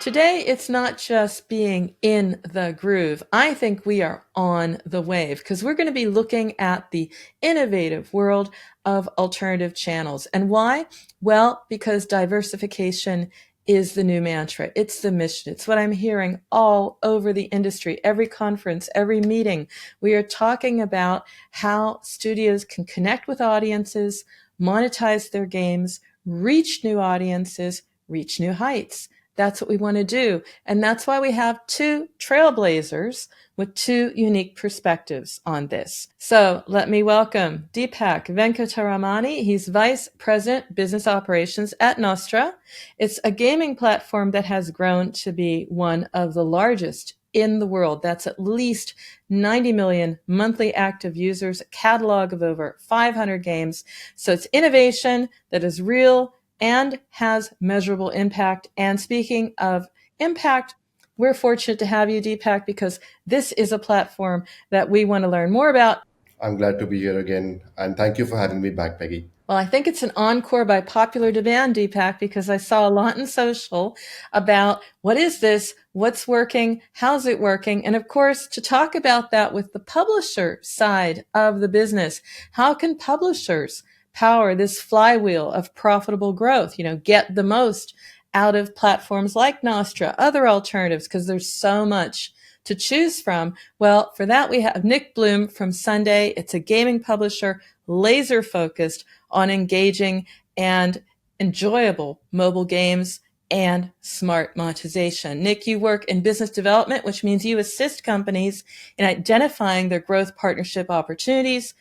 Today, it's not just being in the groove. I think we are on the wave because we're going to be looking at the innovative world of alternative channels. And why? Well, because diversification is the new mantra. It's the mission. It's what I'm hearing all over the industry, every conference, every meeting. We are talking about how studios can connect with audiences, monetize their games, reach new audiences, reach new heights. That's what we want to do. And that's why we have two trailblazers with two unique perspectives on this. So let me welcome Deepak Venkatramani. He's Vice President, Business Operations at Nostra. It's a gaming platform that has grown to be one of the largest in the world. That's at least 90 million monthly active users, a catalog of over 500 games. So it's innovation that is real and has measurable impact. And speaking of impact, we're fortunate to have you, Deepak, because this is a platform that we want to learn more about. I'm glad to be here again, and thank you for having me back, Peggy. Well, I think it's an encore by popular demand, Deepak, because I saw a lot in social about what is this, what's working, how's it working, and of course, to talk about that with the publisher side of the business. How can publishers power this flywheel of profitable growth? Get the most out of platforms like Nostra, other alternatives, because there's so much to choose from. Well, for that, we have Nick Bloom from Sunday. It's a gaming publisher, laser focused on engaging and enjoyable mobile games and smart monetization. Nick, you work in business development, which means you assist companies in identifying their growth partnership opportunities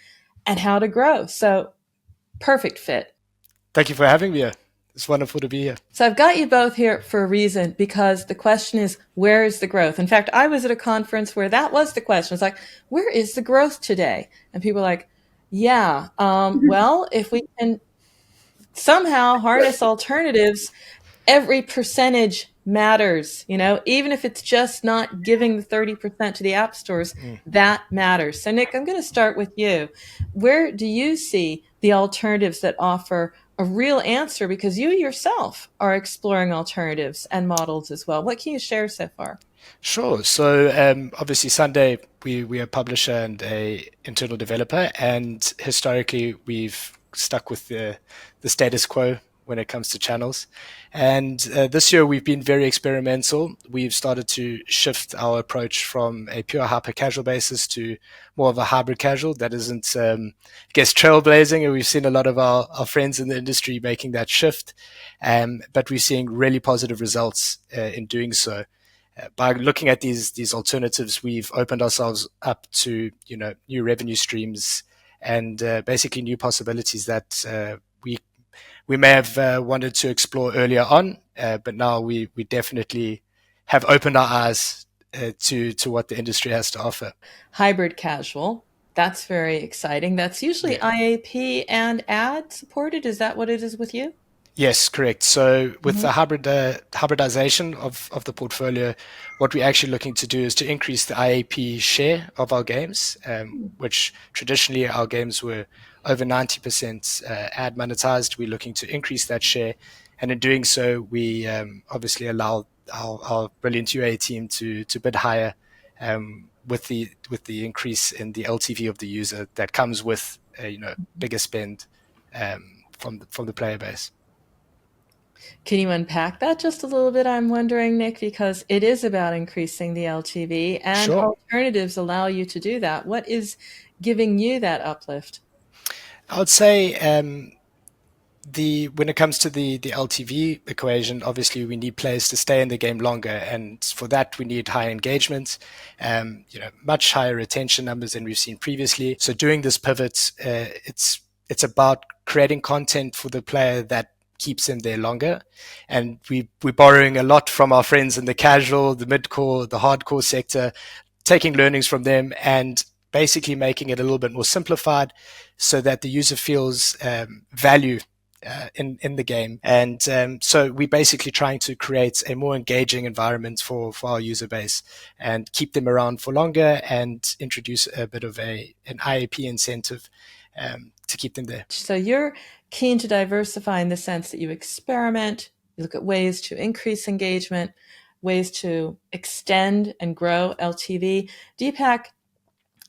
and how to grow. So perfect fit. Thank you for having me here. It's wonderful to be here. So I've got you both here for a reason, because the question is, where is the growth? In fact, I was at a conference where that was the question. It's like, where is the growth today? And people are like, yeah, well, if we can somehow harness alternatives, every percentage matters, even if it's just not giving the 30% to the app stores, that matters. So Nick, I'm going to start with you. Where do you see the alternatives that offer a real answer? Because you yourself are exploring alternatives and models as well. What can you share so far? Sure. So obviously Sunday, we are a publisher and a internal developer, and historically we've stuck with the status quo when it comes to channels. And this year we've been very experimental. We've started to shift our approach from a pure hyper casual basis to more of a hybrid casual that isn't, I guess, trailblazing. And we've seen a lot of our friends in the industry making that shift. But we're seeing really positive results in doing so. By looking at these alternatives, we've opened ourselves up to new revenue streams and basically new possibilities that we may have wanted to explore earlier on, but now we definitely have opened our eyes to what the industry has to offer. Hybrid casual. That's very exciting. That's usually IAP and ad supported. Is that what it is with you? Yes, correct. So with the hybridization of the portfolio, what we're actually looking to do is to increase the IAP share of our games, which traditionally our games were over 90% ad monetized. We're looking to increase that share. And in doing so, we obviously allow our brilliant UA team to bid higher with the increase in the LTV of the user that comes with bigger spend from the player base. Can you unpack that just a little bit? I'm wondering, Nick, because it is about increasing the LTV, and Sure. alternatives allow you to do that. What is giving you that uplift? I would say when it comes to the LTV equation, obviously we need players to stay in the game longer, and for that we need high engagement, much higher retention numbers than we've seen previously. So doing this pivot, it's about creating content for the player that keeps them there longer. And we're borrowing a lot from our friends in the casual, the mid-core, the hardcore sector, taking learnings from them and basically making it a little bit more simplified so that the user feels value in the game. And so we're basically trying to create a more engaging environment for our user base and keep them around for longer and introduce a bit of an IAP incentive to keep them there. So you're keen to diversify in the sense that you experiment, you look at ways to increase engagement, ways to extend and grow LTV. Deepak,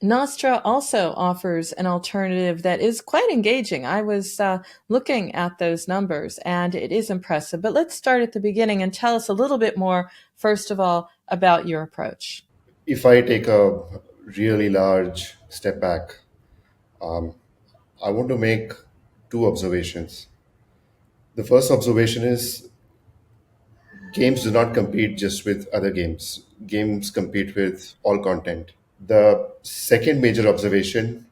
Nostra also offers an alternative that is quite engaging. I was looking at those numbers and it is impressive. But let's start at the beginning and tell us a little bit more, first of all, about your approach. If I take a really large step back, I want to make two observations. The first observation is games do not compete just with other games. Games compete with all content. The second major observation,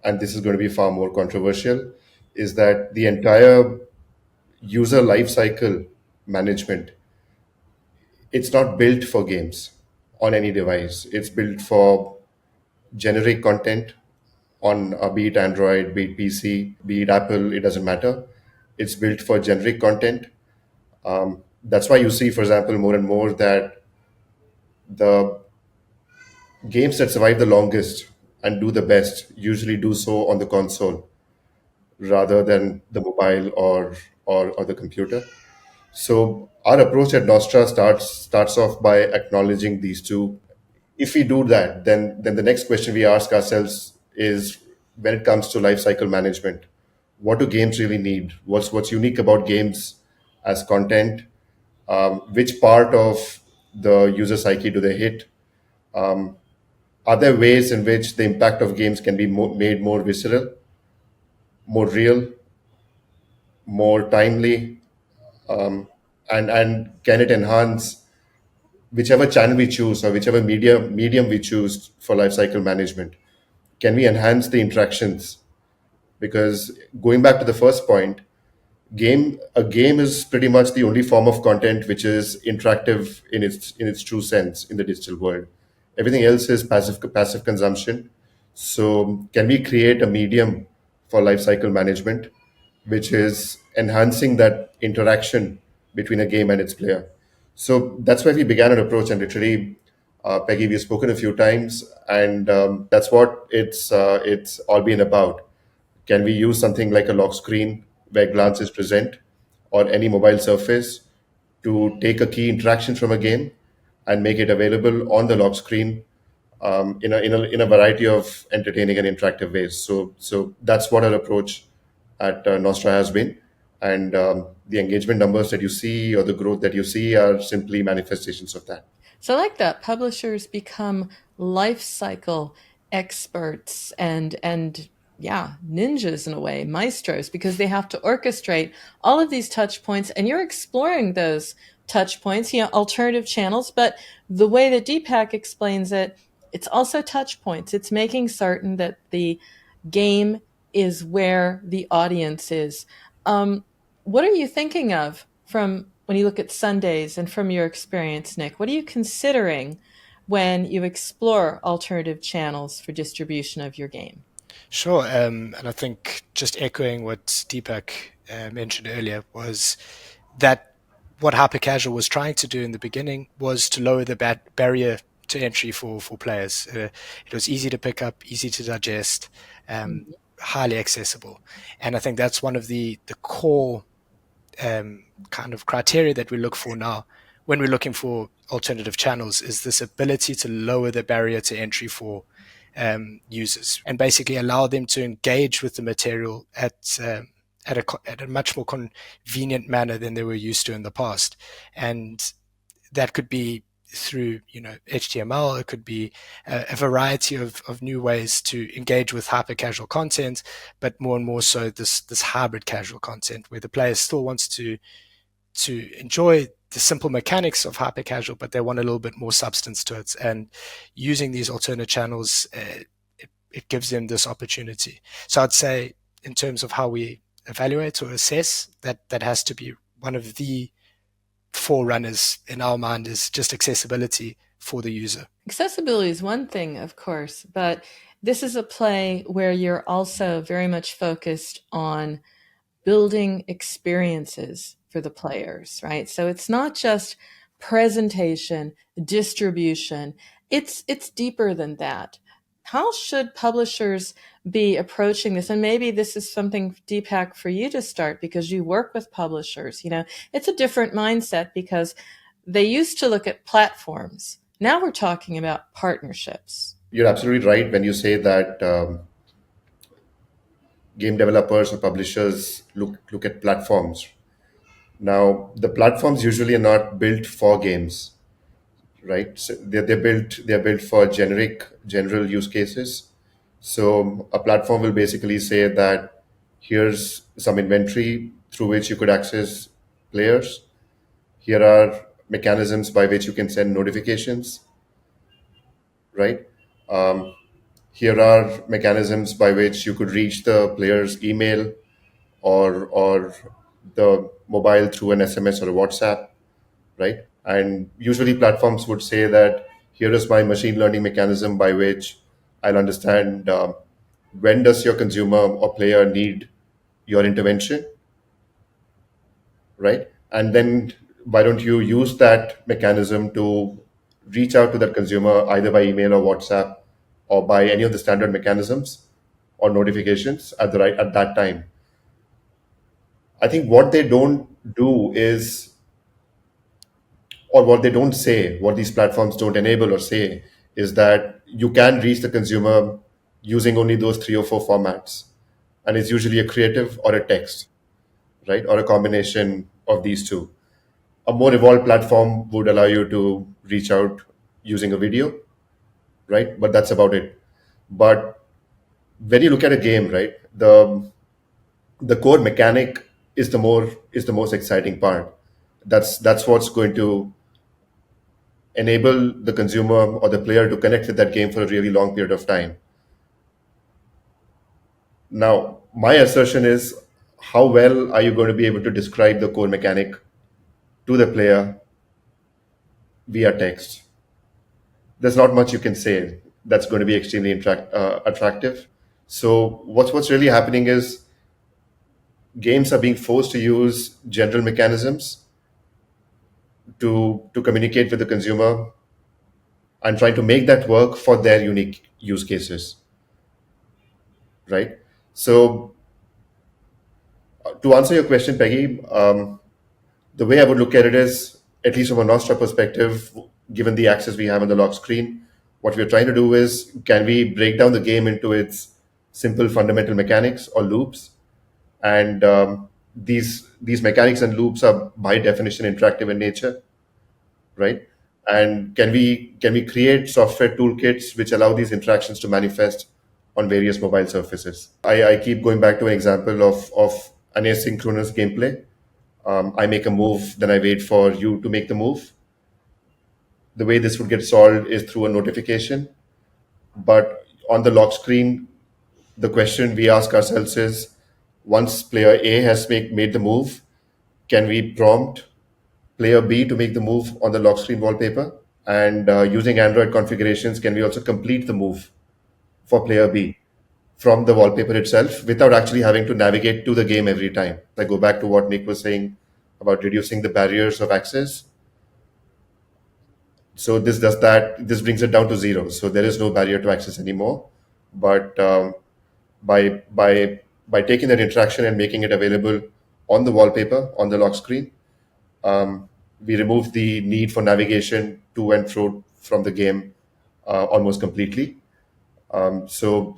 and this is going to be far more controversial, is that the entire user lifecycle management, it's not built for games on any device. It's built for generic content on be it Android, be it PC, be it Apple, it doesn't matter. It's built for generic content. That's why you see, for example, more and more that the games that survive the longest and do the best usually do so on the console rather than the mobile or the computer. So our approach at Nostra starts off by acknowledging these two. If we do that, then the next question we ask ourselves is, when it comes to lifecycle management, what do games really need? What's unique about games as content? Which part of the user psyche do they hit? Are there ways in which the impact of games can be made more visceral, more real, more timely, and can it enhance whichever channel we choose or whichever medium we choose for lifecycle management? Can we enhance the interactions? Because going back to the first point, a game is pretty much the only form of content which is interactive in its true sense in the digital world. Everything else is passive consumption. So can we create a medium for lifecycle management which is enhancing that interaction between a game and its player? So that's why we began an approach, and literally, Peggy, we've spoken a few times, and that's what it's all been about. Can we use something like a lock screen where glance is present, or any mobile surface, to take a key interaction from a game and make it available on the lock screen in a variety of entertaining and interactive ways? So that's what our approach at Nostra has been, and the engagement numbers that you see or the growth that you see are simply manifestations of that. So I like that. Publishers become life cycle experts and yeah, ninjas in a way, maestros, because they have to orchestrate all of these touch points, and you're exploring those touch points, alternative channels. But the way that Deepak explains it, it's also touch points. It's making certain that the game is where the audience is. What are you thinking of from when you look at Sundays and from your experience, Nick? What are you considering when you explore alternative channels for distribution of your game? Sure. And I think just echoing what Deepak mentioned earlier was that what hyper casual was trying to do in the beginning was to lower the barrier to entry for players. It was easy to pick up, easy to digest, highly accessible. And I think that's one of the core kind of criteria that we look for now when we're looking for alternative channels, is this ability to lower the barrier to entry for users and basically allow them to engage with the material at a much more convenient manner than they were used to in the past. And that could be through HTML. It could be a variety of new ways to engage with hyper casual content, but more and more so this hybrid casual content where the player still wants to enjoy the simple mechanics of hyper casual, but they want a little bit more substance to it. And using these alternate channels, it gives them this opportunity. So I'd say, in terms of how we evaluate or assess, that has to be one of the forerunners in our mind, is just accessibility for the user. Accessibility is one thing, of course, but this is a play where you're also very much focused on building experiences for the players, right? So it's not just presentation, distribution. It's deeper than that. How should publishers be approaching this? And maybe this is something, Deepak, for you to start, because you work with publishers. It's a different mindset because they used to look at platforms. Now we're talking about partnerships. You're absolutely right when you say that game developers or publishers look at platforms. Now, the platforms usually are not built for games, right? So they're built for general use cases. So a platform will basically say that here's some inventory through which you could access players. Here are mechanisms by which you can send notifications, right? Um, Here are mechanisms by which you could reach the player's email or the mobile through an SMS or a WhatsApp, right? And usually platforms would say that here is my machine learning mechanism by which I'll understand when does your consumer or player need your intervention, right? And then why don't you use that mechanism to reach out to that consumer either by email or WhatsApp or by any of the standard mechanisms or notifications at that time. I think what they don't do is, or what they don't say, what these platforms don't enable or say, is that you can reach the consumer using only those three or four formats. And it's usually a creative or a text, right? Or a combination of these two. A more evolved platform would allow you to reach out using a video, right? But that's about it. But when you look at a game, right, the core mechanic is the most exciting part. That's what's going to enable the consumer or the player to connect with that game for a really long period of time. Now, my assertion is, how well are you going to be able to describe the core mechanic to the player via text? There's not much you can say that's going to be extremely attractive. So what's really happening is games are being forced to use general mechanisms to communicate with the consumer and trying to make that work for their unique use cases, right? So to answer your question, Peggy, the way I would look at it is, at least from a Nostra perspective, given the access we have on the lock screen, what we're trying to do is, can we break down the game into its simple fundamental mechanics or loops? And these mechanics and loops are by definition interactive in nature, right? And can we create software toolkits which allow these interactions to manifest on various mobile surfaces? I keep going back to an example of an asynchronous gameplay. I make a move, then I wait for you to make the move. The way this would get solved is through a notification. But on the lock screen, the question we ask ourselves is, once player A has made the move, can we prompt player B to make the move on the lock screen wallpaper? And using Android configurations, can we also complete the move for player B from the wallpaper itself without actually having to navigate to the game every time? I go back to what Nick was saying about reducing the barriers of access. So this does that. This brings it down to zero. So there is no barrier to access anymore. But by by by taking that interaction and making it available on the wallpaper on the lock screen, we remove the need for navigation to and fro from the game almost completely. So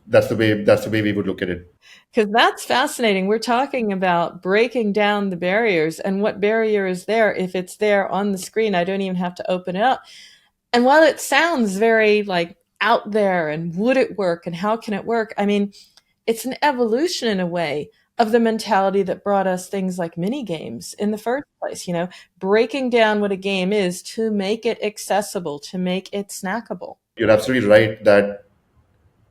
that's the way we would look at it. Because that's fascinating. We're talking about breaking down the barriers, and what barrier is there if it's there on the screen. I don't even have to open it up. And while it sounds very like out there and would it work and how can it work? I mean, it's an evolution in a way of the mentality that brought us things like mini games in the first place, breaking down what a game is to make it accessible, to make it snackable. You're absolutely right that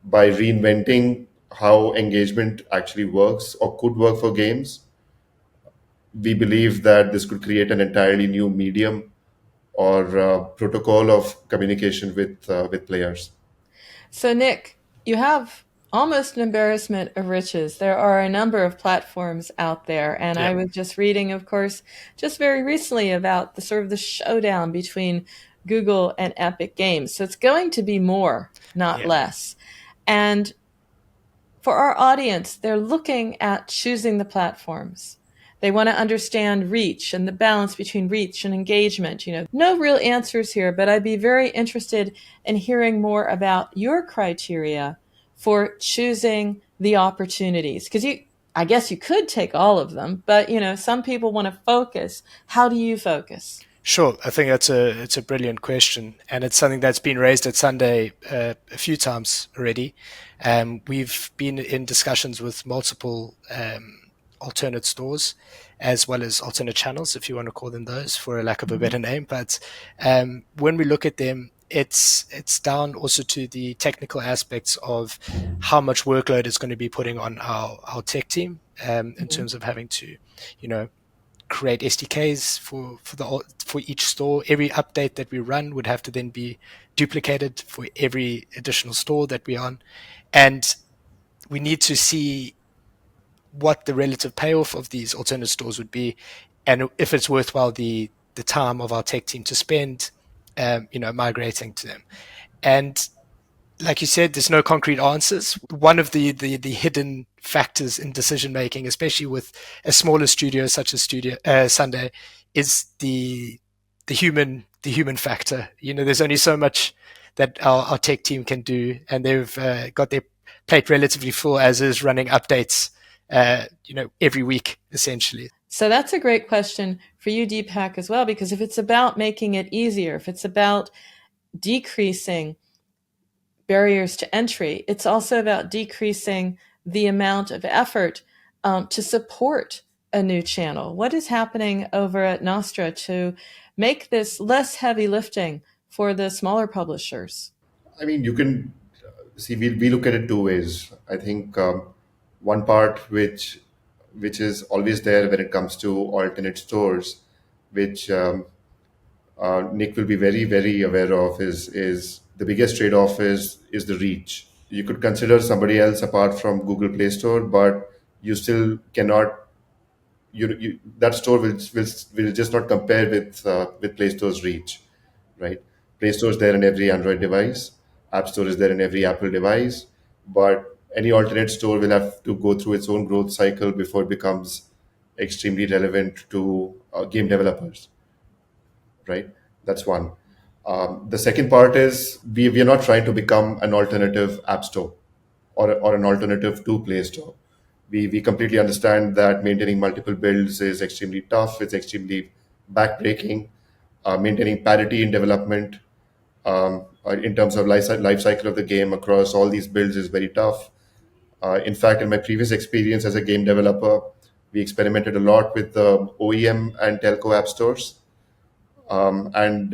by reinventing how engagement actually works or could work for games, we believe that this could create an entirely new medium or protocol of communication with players. So, Nick, you have almost an embarrassment of riches. There are a number of platforms out there, and Yeah. I was just reading, of course, just very recently about the sort of the showdown between Google and Epic Games. So it's going to be more, not Yeah. less. And for our audience, they're looking at choosing the platforms. They want to understand reach and the balance between reach and engagement. No real answers here, but I'd be very interested in hearing more about your criteria for choosing the opportunities. Because I guess you could take all of them, but some people want to focus. How do you focus? Sure, I think it's a brilliant question, and it's something that's been raised at Sunday a few times already. We've been in discussions with multiple alternate stores, as well as alternate channels, if you want to call them those, for a lack of a better name. But when we look at them, it's down also to the technical aspects of how much workload it's going to be putting on our tech team in terms of having to, you know, create SDKs for each store. Every update that we run would have to then be duplicated for every additional store that we're on, and we need to see what the relative payoff of these alternate stores would be, and if it's worthwhile the time of our tech team to spend, migrating to them. And like you said, there's no concrete answers. One of the hidden factors in decision making, especially with a smaller studio such as Sunday, is the human factor. There's only so much that our tech team can do, and they've got their plate relatively full as is, running updates, every week essentially. So that's a great question for you, Deepak, as well, because if it's about making it easier, if it's about decreasing barriers to entry, it's also about decreasing the amount of effort to support a new channel. What is happening over at Nostra to make this less heavy lifting for the smaller publishers? I mean, you can see we look at it two ways. I think one part which is always there when it comes to alternate stores, which Nick will be very very aware of, is the biggest trade off is the reach. You could consider somebody else apart from Google Play Store, but you still cannot. That store will just not compare with Play Store's reach, right? Play Store is there in every Android device. App Store is there in every Apple device. But any alternate store will have to go through its own growth cycle before it becomes extremely relevant to game developers, right? That's one. The second part is we are not trying to become an alternative app store or an alternative to Play Store. We completely understand that maintaining multiple builds is extremely tough. It's extremely backbreaking. Maintaining parity in development in terms of life cycle of the game across all these builds is very tough. In fact, in my previous experience as a game developer, we experimented a lot with the OEM and telco app stores, and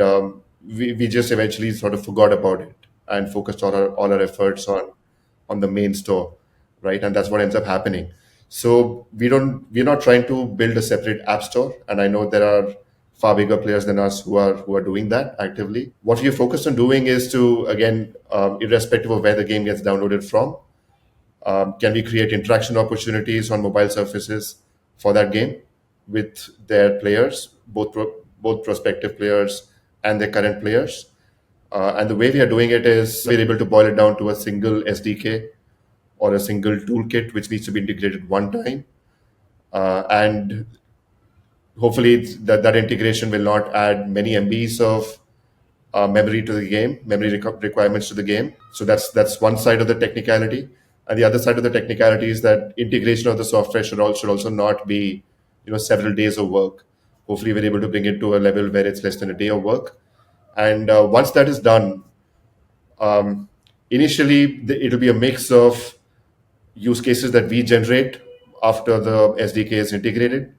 we just eventually sort of forgot about it and focused all our efforts on the main store, right? And that's what ends up happening. So we're not trying to build a separate app store, and I know there are far bigger players than us who are doing that actively. What we are focused on doing is to, again, irrespective of where the game gets downloaded from, can we create interaction opportunities on mobile surfaces for that game with their players, both prospective players and their current players? And the way we are doing it is we're able to boil it down to a single SDK or a single toolkit which needs to be integrated one time. And hopefully that integration will not add many MBs of memory to the game, requirements to the game. So that's one side of the technicality. And the other side of the technicality is that integration of the software should also not be, several days of work. Hopefully, we're able to bring it to a level where it's less than a day of work. And once that is done, initially it'll be a mix of use cases that we generate after the SDK is integrated,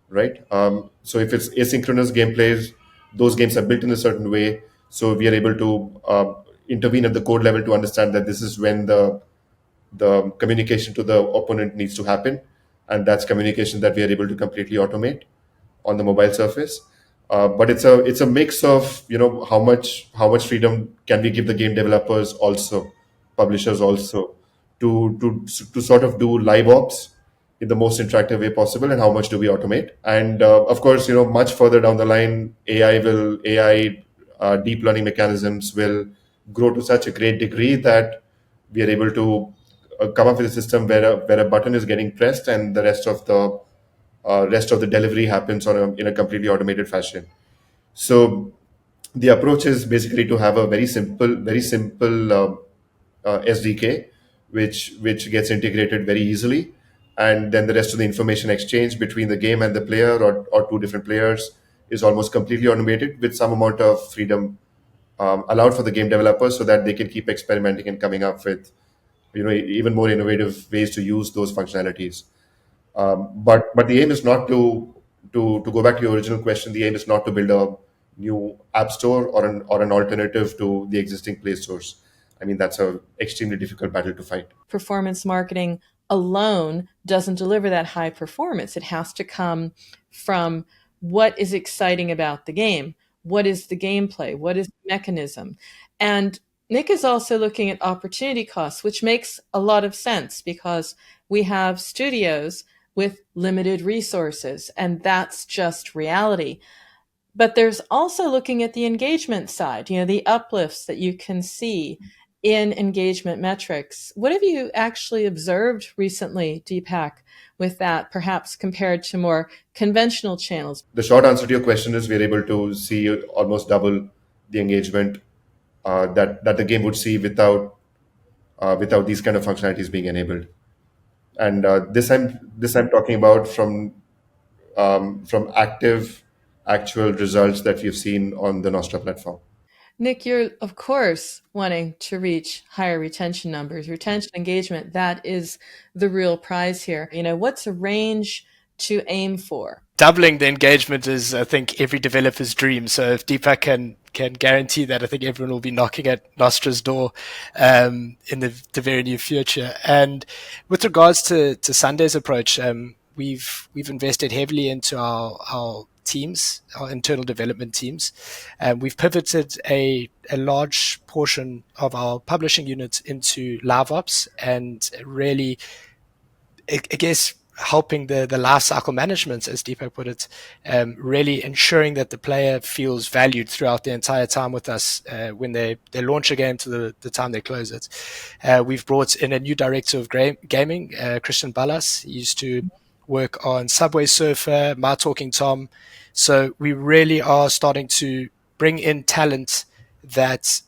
right? So if it's asynchronous gameplays, those games are built in a certain way, so we are able to intervene at the code level to understand that this is when the communication to the opponent needs to happen, and that's communication that we are able to completely automate on the mobile surface. But it's a mix of how much freedom can we give the game developers also, publishers also, to sort of do live ops in the most interactive way possible, and how much do we automate. And of course, much further down the line, AI deep learning mechanisms will grow to such a great degree that we are able to come up with a system where a button is getting pressed and the rest of Rest of the delivery happens in a completely automated fashion. So the approach is basically to have a very simple SDK, which gets integrated very easily, and then the rest of the information exchange between the game and the player, or two different players, is almost completely automated with some amount of freedom allowed for the game developers, so that they can keep experimenting and coming up with even more innovative ways to use those functionalities. But the aim is not to go back to your original question. The aim is not to build a new app store or an alternative to the existing Play stores. I mean, that's a extremely difficult battle to fight. Performance marketing alone doesn't deliver that high performance. It has to come from what is exciting about the game. What is the gameplay? What is the mechanism? And Nick is also looking at opportunity costs, which makes a lot of sense because we have studios with limited resources, and that's just reality. But there's also looking at the engagement side, the uplifts that you can see in engagement metrics. What have you actually observed recently, Deepak, with that, perhaps compared to more conventional channels? The short answer to your question is we're able to see almost double the engagement that the game would see without these kind of functionalities being enabled. And this I'm talking about from active actual results that we've seen on the Nostra platform. Nick, you're, of course, wanting to reach higher retention numbers. Retention engagement, that is the real prize here. What's a range to aim for? Doubling the engagement is, I think, every developer's dream. So if Deepak can guarantee that, I think everyone will be knocking at Nostra's door in the very near future. And with regards to Sunday's approach, we've invested heavily into our teams, our internal development teams. We've pivoted a large portion of our publishing units into LiveOps, and really, I guess, helping the lifecycle management, as Deepak put it, really ensuring that the player feels valued throughout the entire time with us when they launch a game to the time they close it. We've brought in a new director of gaming, Christian Ballas. He used to work on Subway Surfer, My Talking Tom. So we really are starting to bring in talent that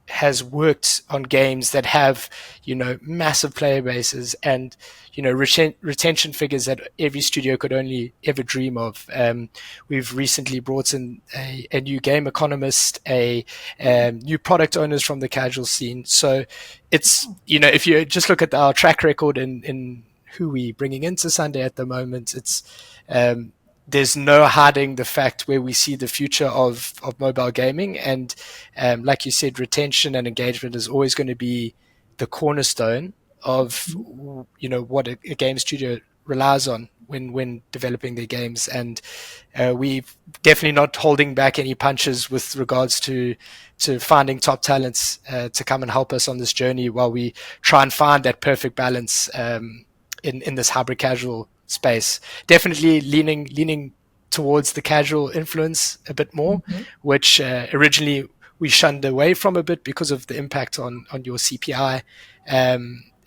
has worked on games that have, massive player bases and, retention figures that every studio could only ever dream of. We've recently brought in a new game economist, a new product owners from the casual scene. So it's, if you just look at our track record in who we're bringing into Sunday at the moment, it's, there's no hiding the fact where we see the future of mobile gaming. And like you said, retention and engagement is always going to be the cornerstone of what a game studio relies on when developing their games. And we're definitely not holding back any punches with regards to finding top talents to come and help us on this journey while we try and find that perfect balance in this hybrid casual space. Definitely leaning towards the casual influence a bit more, which originally we shunned away from a bit because of the impact on your CPI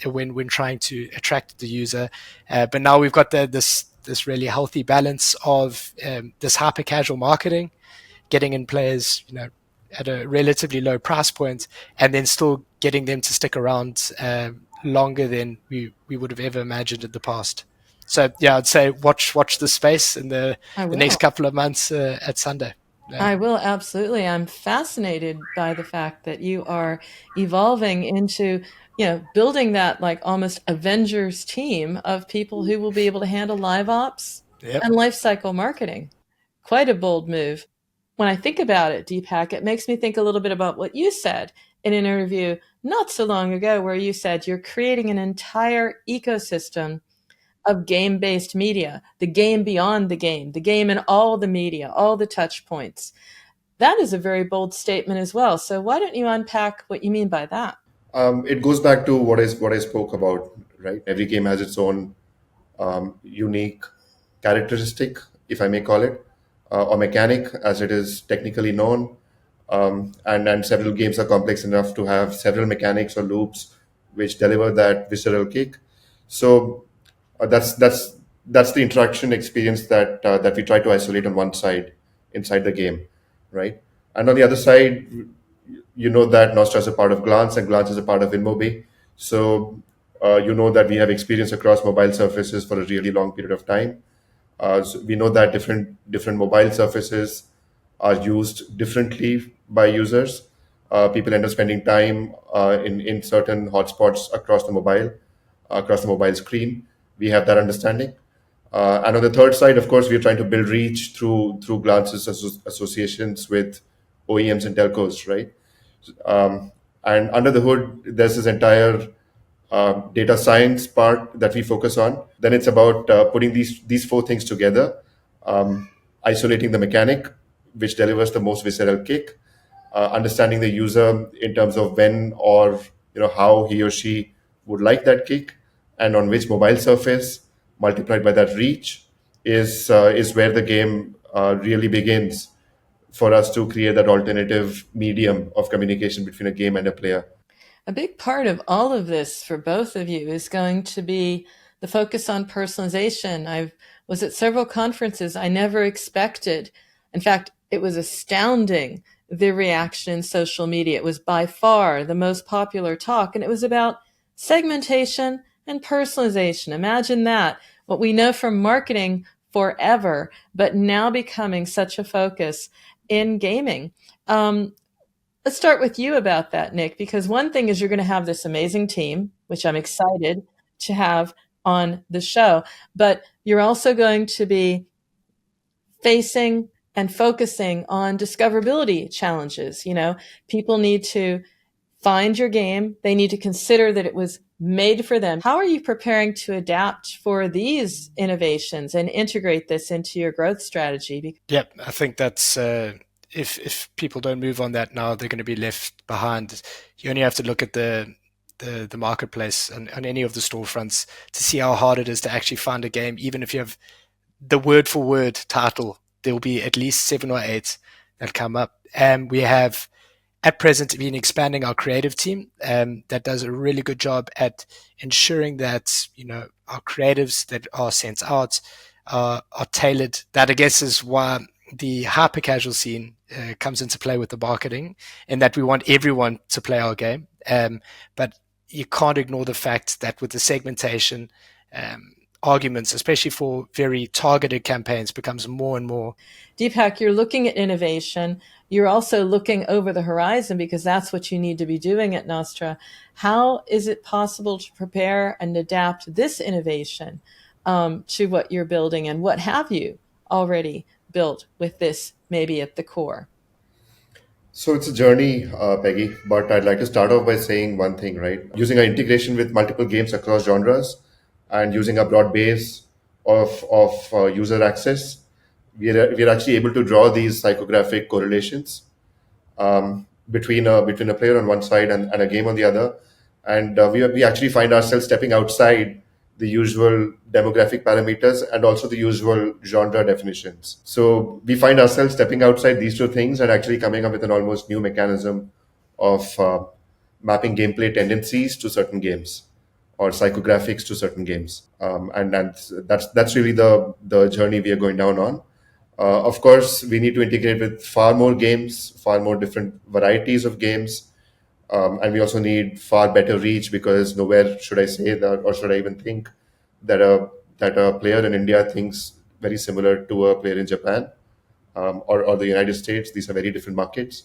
when trying to attract the user. But now we've got this really healthy balance of this hyper casual marketing, getting in players, at a relatively low price point, and then still getting them to stick around longer than we would have ever imagined in the past. So yeah, I'd say watch the space in the next couple of months at Sunday. Yeah. I will, absolutely. I'm fascinated by the fact that you are evolving into, building that like almost Avengers team of people who will be able to handle live ops and lifecycle marketing. Quite a bold move. When I think about it, Deepak, it makes me think a little bit about what you said in an interview not so long ago, where you said you're creating an entire ecosystem of game-based media, the game beyond the game in all the media, all the touch points. That is a very bold statement as well. So why don't you unpack what you mean by that? It goes back to what I spoke about, right? Every game has its own unique characteristic, if I may call it, or mechanic, as it is technically known. And several games are complex enough to have several mechanics or loops which deliver that visceral kick. So that's that's the interaction experience that we try to isolate on one side inside the game, right? And on the other side, you know that Nostra is a part of Glance and Glance is a part of InMobi. So you know that we have experience across mobile surfaces for a really long period of time. So we know that different mobile surfaces are used differently by users. People end up spending time in certain hotspots across the mobile screen. We have that understanding. And on the third side, of course, we are trying to build reach through Glance's associations with OEMs and telcos, right? Um, and under the hood, there's this entire data science part that we focus on. Then it's about putting these four things together, isolating the mechanic, which delivers the most visceral kick, understanding the user in terms of when or how he or she would like that kick, and on which mobile surface, multiplied by that reach, is where the game really begins for us to create that alternative medium of communication between a game and a player. A big part of all of this for both of you is going to be the focus on personalization. I was at several conferences I never expected. In fact, it was astounding, the reaction in social media. It was by far the most popular talk, and it was about segmentation and personalization. Imagine that. What we know from marketing forever, but now becoming such a focus in gaming. Let's start with you about that, Nick, because one thing is you're going to have this amazing team, which I'm excited to have on the show, but you're also going to be facing and focusing on discoverability challenges. People need to find your game. They need to consider that it was made for them. How are you preparing to adapt for these innovations and integrate this into your growth strategy? Yep, I think that's if people don't move on that now, they're going to be left behind. You only have to look at the marketplace on any of the storefronts to see how hard it is to actually find a game. Even if you have the word for word title, there will be at least 7 or 8 that come up. And we have at present been expanding our creative team that does a really good job at ensuring that our creatives that are sent out are tailored. That I guess is why the hyper casual scene comes into play with the marketing, and that we want everyone to play our game. But you can't ignore the fact that with the segmentation arguments, especially for very targeted campaigns, becomes more and more. Deepak, you're looking at innovation. You're also looking over the horizon because that's what you need to be doing at Nostra. How is it possible to prepare and adapt this innovation to what you're building, and what have you already built with this maybe at the core? So it's a journey, Peggy, but I'd like to start off by saying one thing, right? Using our integration with multiple games across genres and using a broad base of user access, we're actually able to draw these psychographic correlations between a player on one side and a game on the other, and we actually find ourselves stepping outside the usual demographic parameters and also the usual genre definitions. So we find ourselves stepping outside these two things and actually coming up with an almost new mechanism of mapping gameplay tendencies to certain games or psychographics to certain games, and that's really the journey we are going down on. Of course, we need to integrate with far more games, far more different varieties of games, and we also need far better reach because nowhere should I say that, or should I even think that a player in India thinks very similar to a player in Japan or the United States. These are very different markets,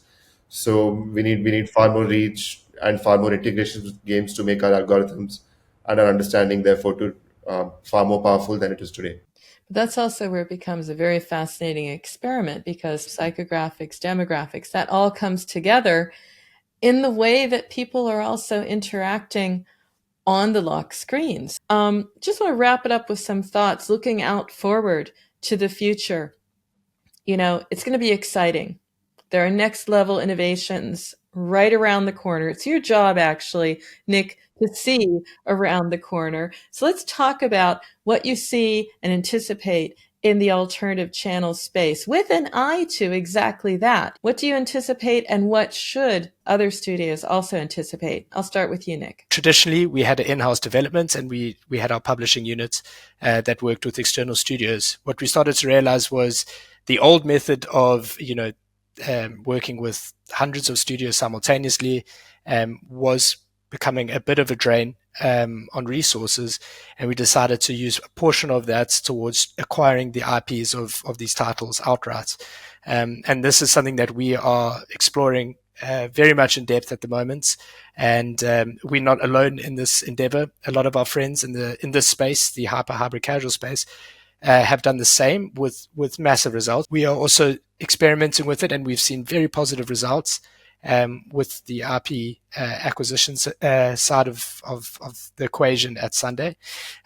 so we need far more reach and far more integration with games to make our algorithms and our understanding, therefore, to far more powerful than it is today. But that's also where it becomes a very fascinating experiment because psychographics, demographics, that all comes together in the way that people are also interacting on the lock screens. Just want to wrap it up with some thoughts looking out forward to the future. It's going to be exciting. There are next level innovations right around the corner. It's your job, actually, Nick, to see around the corner. So let's talk about what you see and anticipate in the alternative channel space with an eye to exactly that. What do you anticipate, and what should other studios also anticipate? I'll start with you, Nick. Traditionally, we had an in-house development, and we had our publishing unit that worked with external studios. What we started to realize was the old method of working with hundreds of studios simultaneously was becoming a bit of a drain on resources, and we decided to use a portion of that towards acquiring the IPs of these titles outright. And this is something that we are exploring very much in depth at the moment, and we're not alone in this endeavor. A lot of our friends in this space, the hybrid casual space, have done the same with massive results. We are also experimenting with it, and we've seen very positive results with the IP acquisitions side of the equation at Sunday.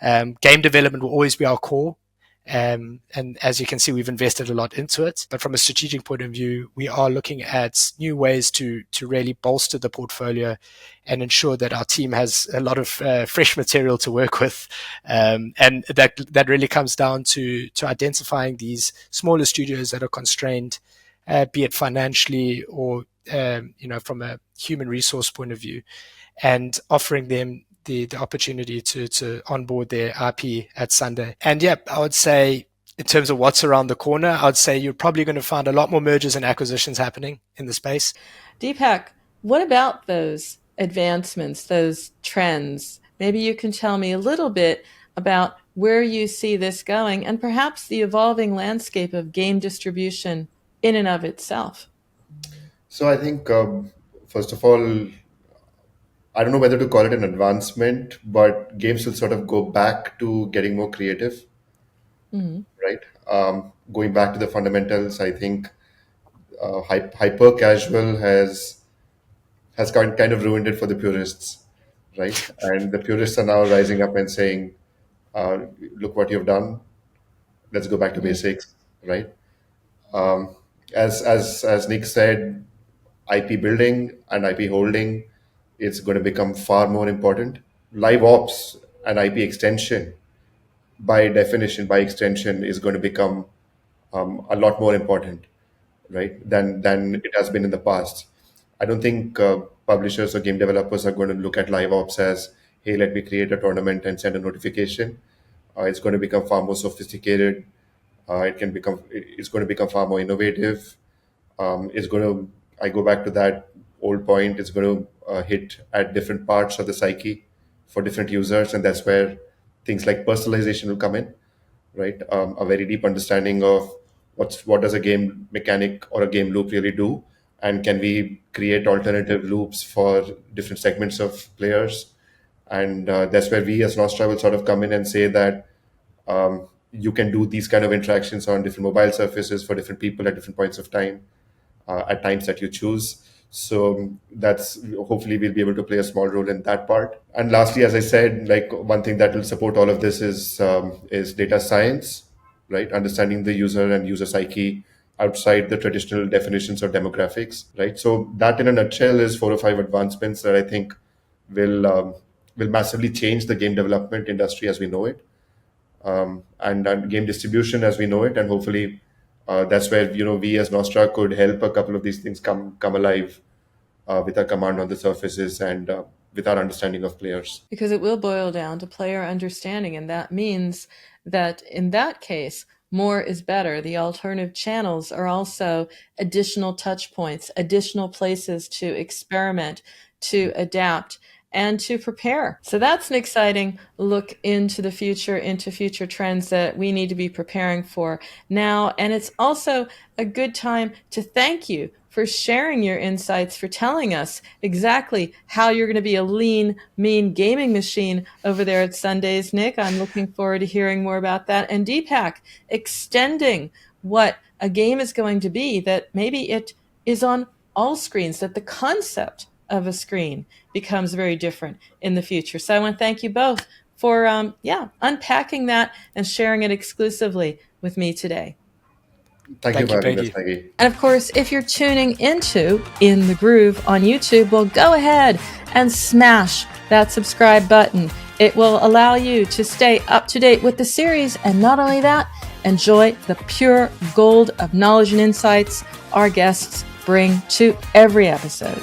Game development will always be our core. And as you can see, we've invested a lot into it. But from a strategic point of view, we are looking at new ways to really bolster the portfolio and ensure that our team has a lot of fresh material to work with. And that really comes down to identifying these smaller studios that are constrained, be it financially or from a human resource point of view, and offering them the opportunity to onboard their IP at Sunday. And yeah, I would say in terms of what's around the corner, I would say you're probably going to find a lot more mergers and acquisitions happening in the space. Deepak, what about those advancements, those trends? Maybe you can tell me a little bit about where you see this going, and perhaps the evolving landscape of game distribution in and of itself. So I think, first of all, I don't know whether to call it an advancement, but games will sort of go back to getting more creative, right? Going back to the fundamentals, I think hyper casual has kind of ruined it for the purists, right? And the purists are now rising up and saying, "Look what you've done. Let's go back to basics," right? As Nick said, IP building and IP holding is going to become far more important. Live ops and IP extension, by definition, by extension, is going to become a lot more important, right, than it has been in the past. I don't think publishers or game developers are going to look at live ops as, hey, let me create a tournament and send a notification. It's going to become far more sophisticated. It's going to become far more innovative. I go back to that old point. It's going to hit at different parts of the psyche for different users, and that's where things like personalization will come in, right? A very deep understanding of what does a game mechanic or a game loop really do, and can we create alternative loops for different segments of players? And that's where we as Nostra will sort of come in and say that you can do these kind of interactions on different mobile surfaces for different people at different points of time, at times that you choose. So that's, hopefully we'll be able to play a small role in that part. And lastly, as I said, like one thing that will support all of this is data science, right? Understanding the user and user psyche outside the traditional definitions of demographics, right? So that in a nutshell is 4 or 5 advancements that I think will massively change the game development industry as we know it, and game distribution as we know it, and hopefully that's where we as Nostra could help a couple of these things come alive with our command on the surfaces and with our understanding of players. Because it will boil down to player understanding, and that means that in that case, more is better. The alternative channels are also additional touch points, additional places to experiment, to adapt, and to prepare. So that's an exciting look into the future, into future trends that we need to be preparing for now. And it's also a good time to thank you for sharing your insights, for telling us exactly how you're going to be a lean, mean gaming machine over there at Sundays. Nick, I'm looking forward to hearing more about that. And Deepak, extending what a game is going to be, that maybe it is on all screens, that the concept of a screen becomes very different in the future. So I want to thank you both for unpacking that and sharing it exclusively with me today. Thank you for having Peggy. us, Peggy. And of course, if you're tuning into In the Groove on YouTube, well, go ahead and smash that subscribe button. It will allow you to stay up to date with the series, and not only that, enjoy the pure gold of knowledge and insights our guests bring to every episode.